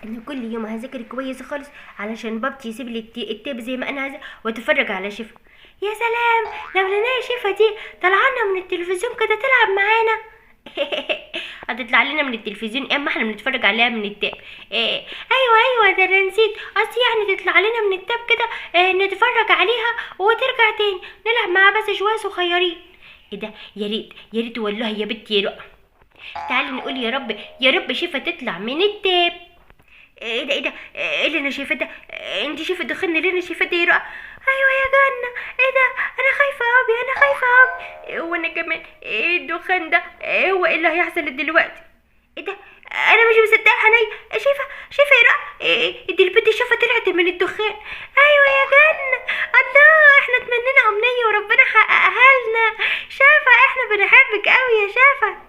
انا كل يوم هذاكر كويس خالص علشان بابتي يسيب لي التيب زي ما انا عايزه واتفرج على شفا. يا سلام، لو لنا شفا دي طلعنا من التلفزيون كده تلعب معانا. هتطلع لنا من التلفزيون اما احنا بنتفرج عليها من التاب. ايوه ايوه، ده انا نسيت قصدي، يعني تطلع لنا من التاب كده، نتفرج عليها وترجع تاني نلعب معاها بس شويه صغيرين. ايه ده، يا ريت يا ريت والله يا بنتي يا رؤى. تعالي نقول يا رب يا رب شفا تطلع من التاب. ايه ده ايه ده، ايه اللي انا شايفاه ده؟ انت شايفه الدخان اللي انا شايفاه ده يا رؤى؟ ايوه يا جنة. ايه ده، انا خايفه قوي انا خايفه قوي، وانا كمان. ايه الدخان ده؟ هو ايه اللي هيحصل دلوقتي؟ ايه ده، انا مش مصدقه عيني. شايفه يا رؤى، دي البنت شافه طلعت من الدخان. ايوه يا جنة. الله، احنا اتمنينا امنيه وربنا حققها لنا. شافه احنا بنحبك قوي يا شافه.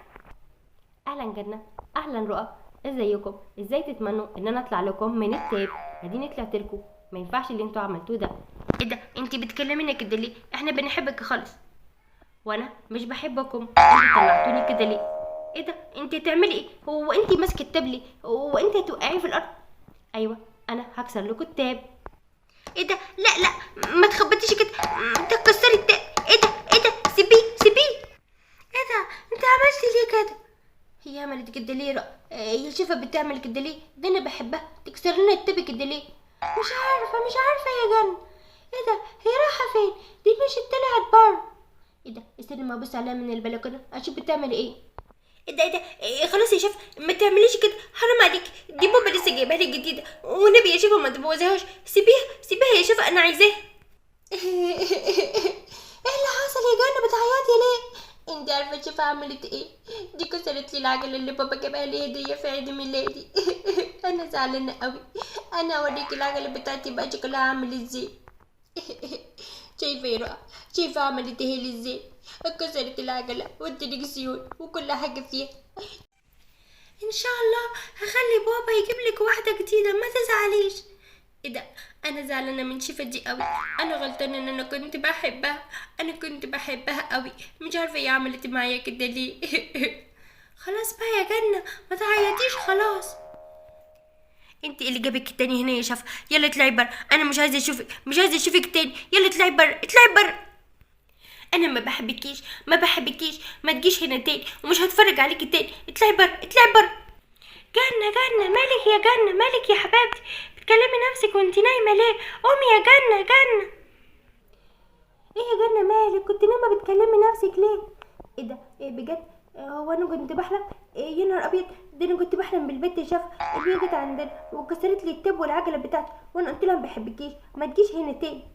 اهلا جنة، اهلا رؤى، ازيكم؟ ازاي تتمنوا ان انا اطلع لكم من التاب؟ اديني طلعت لكم، ما ينفعش اللي انتوا عملتوه ده. ايه ده، انت بتكلمينا كده ليه؟ احنا بنحبك خالص. وانا مش بحبكم، انتوا طلعتوني كده ليه؟ ايه ده، انت تعملي ايه؟ هو انت ماسكه التاب ليه؟ هو انت هتوقعي في الارض؟ ايوه، انا هكسر لكم التاب. ايه ده، لا لا، ما تخبطيش كده، تكسري التاب. ايه ده ايه ده، سيبيه سيبيه. ايه ده، انت عملتي ليه كده؟ هي عملت كده ليه رأى؟ هي شايفة بتعمل كده ليه؟ ده انا بحبها، تكسر لنا التبي كده ليه؟ مش عارفة يا جن. ايه ده، هي رايحة فين؟ دي مشيت طلعت بره. ايه ده، استني ما ابص عليها من البلكونة اشوف بتعمل ايه. ايه ده ايه ده، خلاص يا شيف، ما تعمليش كده، حرام عليك، دي بابا لسه جايبها لي جديدة، والنبي يا شيف ما تبوظيهاش، سيبيها يا شيف، انا عايزاها. ايه اللي حصل يا جنة، بتعيطي ليه؟ انت عارفه شوف عملت ايه؟ دي كسرت لي العجله اللي بابا جابها لي هديه في عيد ميلادي. انا زعلانه قوي. انا اوريك العجله بتاعتي بقى شكلها عامل ازاي. شايفه يا رؤى، شايفه عملت ايه لي ازاي؟ كسرت العجله والدركسيون وكل حاجه فيها. ان شاء الله هخلي بابا يجيب لك واحده جديده، ما تزعليش. ايه ده، انا زعلانه من شيفا دي قوي، انا غلطانه ان انا كنت بحبها، انا كنت بحبها قوي، مش عارفه هي عملت معايا كده ليه. خلاص بقى يا جنة، ما تعيطيش خلاص. انت اللي جابك تاني هنا يا شفا، يلا اطلعي بره، انا مش عايزه اشوفك تاني، يلا اطلعي بره اطلعي بره. انا ما بحبكيش، ما تجيش هنا تاني ومش هتفرج عليكي تاني، اطلعي بره اطلعي بره. جنة مالك يا جنة، مالك يا حبيبتي، بتكلمي نفسك وانت نايمة ليه؟ قومي يا جنة. ايه يا جنة مالك، كنت نايمة بتكلمي نفسك ليه؟ ايه ده، ايه بجد؟ هو انا كنت بحلم؟ إيه يا نهار ابيض، ده انا كنت بحلم بالبت شاف اللي هي جت عندنا وكسرت لي التب والعجلة بتاعتي، وانا قلت لها ما بحبكيش ما تجيش هنا تاني.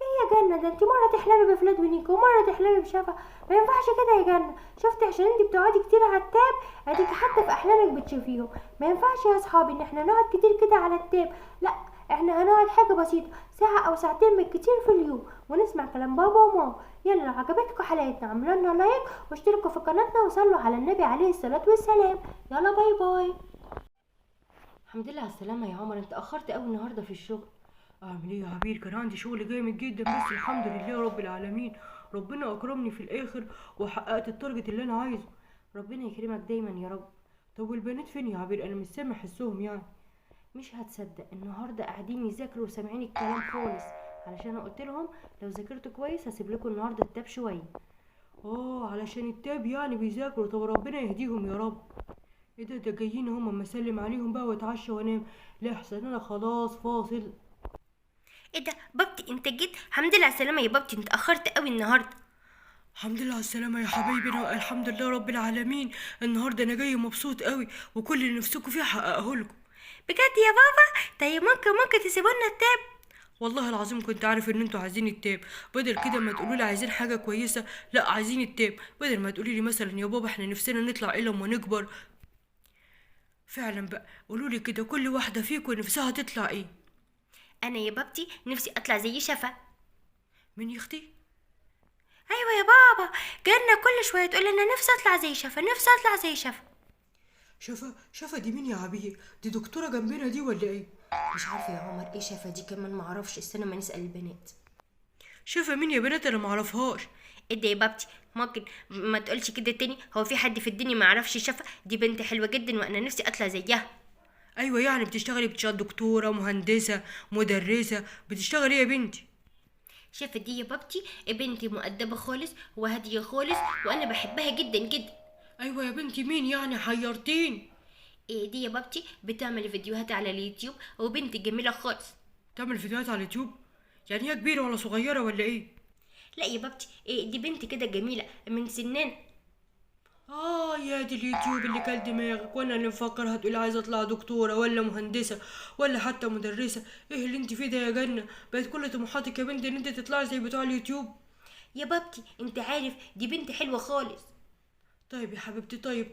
ايه يا جنة، ده انت مرة تحلمي بفلاد ونيكو ومرة تحلمي بشفا، ما ينفعش كده يا جنة. شفتي، عشان انت بتقعدي كتير على التاب اديك حتى في احلامك بتشوفيهم. ما ينفعش يا اصحابي ان احنا نقعد كتير كده على التاب، لا، احنا هنقعد حاجة بسيطة، ساعة او ساعتين بالكتير في اليوم، ونسمع كلام بابا وماما. يلا لو عجبتكم حلقتنا اعملوا لنا لايك واشتركوا في قناتنا وصلوا على النبي عليه الصلاة والسلام. يلا باي باي. الحمد لله على السلامة يا عمر، انت اخرت قوي النهاردة في الشغل. اعمل ايه يا عبير؟ كان عندي شغل جامد جدا بس الحمد لله رب العالمين. ربنا اكرمني في الاخر وحققت التارجت اللي انا عايزه. ربنا يكرمك دايما يا رب. طب والبنات فين يا عبير؟ انا مش سامع حسهم يعني. مش هتصدق النهارده قاعدين يذاكروا وسامعين الكلام خالص، علشان انا قلت لهم لو ذاكرتوا كويس هسيب لكم النهارده التاب شويه. اه علشان التاب يعني بيذاكروا. طب ربنا يهديهم يا رب. ايه ده جايين هم، اما اسلم عليهم بقى واتعشى وانام. لا احسن انا خلاص فاصل. ايه ده بابتي، انت جيت؟ الحمد لله على السلامه يا بابتي، انت اخرت قوي النهارده. الحمد لله على السلامة يا حبايبي، أنا الحمد لله رب العالمين. النهاردة أنا جاي مبسوط قوي وكل اللي نفسكم فيه حققه لكم. بجد يا بابا؟ طيب ممكن تسيبوا لنا التاب؟ والله العظيم كنت عارف ان انتوا عايزين التاب. بدل كده ما تقولوا لي عايزين حاجه كويسه، لا عايزين التاب. بدل ما تقولي لي مثلا يا بابا احنا نفسنا نطلع ايه لما نكبر. فعلا بقى قولوا لي كده كل واحده فيكم نفسها تطلع ايه. انا يا بابتي نفسي اطلع زي شفا. من يختي؟ ايوه يا بابا، جالنا كل شويه تقول لنا نفسي اطلع زي شفا نفسي اطلع زي شفا. شفا دي مين يا عبير؟ دي دكتوره جنبنا دي ولا ايه؟ مش عارفه يا عمر ايه شفا دي كمان، معرفش، استنى ما نسال البنات. شفا مين يا بنات؟ انا معرفهاش. ايه ده يا بابتي، ممكن ما تقولش كده تاني؟ هو في حد في الدنيا ما يعرفش شفا؟ دي بنت حلوه جدا وانا نفسي اطلع زيها. ايوه يعني بتشتغل دكتوره، مهندسه، مدرسه، بتشتغل ايه يا بنتي؟ شايفة دي يا بابتي بنتي مؤدبة خالص وهادية خالص، وانا بحبها جدا جدا. ايوه يا بنتي، مين يعني؟ حيرتين. دي يا بابتي بتعمل فيديوهات على اليوتيوب، وبنت جميلة خالص. تعمل فيديوهات على اليوتيوب؟ يعني هي كبيره ولا صغيره ولا ايه؟ لا يا بابتي، دي بنت كده جميلة من سننا. يا دي اليوتيوب اللي كل دماغك، وانا اللي مفكر هتقولي عايزه اطلع دكتوره ولا مهندسه ولا حتى مدرسه. ايه اللي انت فيه ده يا جنه؟ بقت كل طموحاتك يا بنتي ان انت تطلعي زي بتوع اليوتيوب. يا بابتي انت عارف دي بنت حلوة خالص. طيب يا حبيبتي، طيب.